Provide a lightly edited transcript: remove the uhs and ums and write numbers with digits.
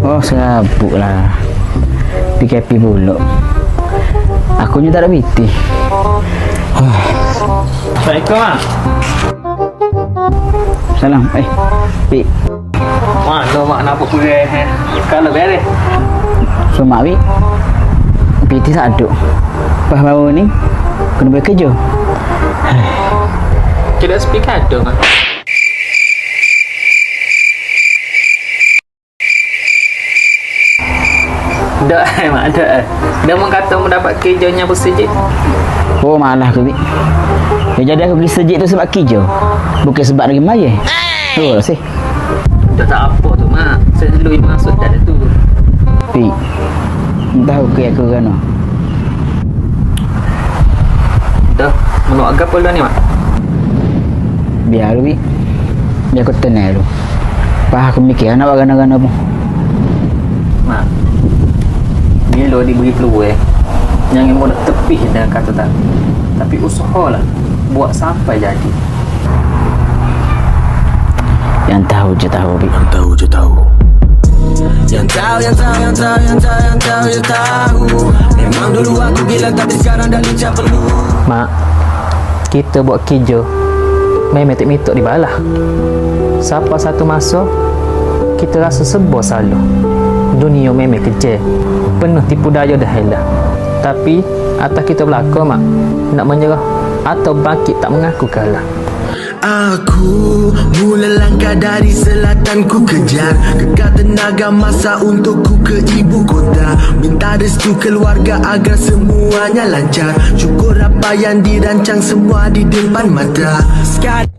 Oh, serabut lah. PKP pula. Aku ni tak ada biti. Assalamualaikum, Mak. Salam. Pik. Mana Mak nak apa kurang? Kalau beres. So, Mak Pik. PT saduk. Lepas baru ni, kena bekerja. Kira speaker ada, Mak. Tak, Mak, tak. Dia mengata mendapat kerjanya bersejid. Oh, malah aku, Pik. Ya, jadi aku pergi sejik tu sebab kerja. Bukan sebab lagi maya. Oh, sih. Dah tak apa tu, Mak. Saya selalu masuk dari tu. Pik. Tahu ke aku kan? Dah, menurut agak apa ni, Mak? Biar lu, Pik. Biar aku tenang lu. Lepas aku mikir nak buat gana-gana pun. Mak, bila diberi peluang, jangan mudah tepih dengan kata tak. Tapi usahalah buat sampai jadi. Yang tahu je tahu, Pik. Yang tahu je tahu. Yang tahu. Memang dulu aku gila tapi sekarang dah lincah perlu. Mak, kita buat kerja memang tak mitok dibalah. Siapa satu masa kita rasa sebab salah. Dunia memang kecil, penuh tipu daya dah helah. Tapi atas kita belaka, Mak, nak menyerah atau bangkit tak mengaku kalah. Aku mula langkah dari selatan ku kejar kekal tenaga masa untuk ku ke ibu kota. Minta restu keluarga agar semuanya lancar. Syukur apa yang dirancang semua di depan mata. Sekarang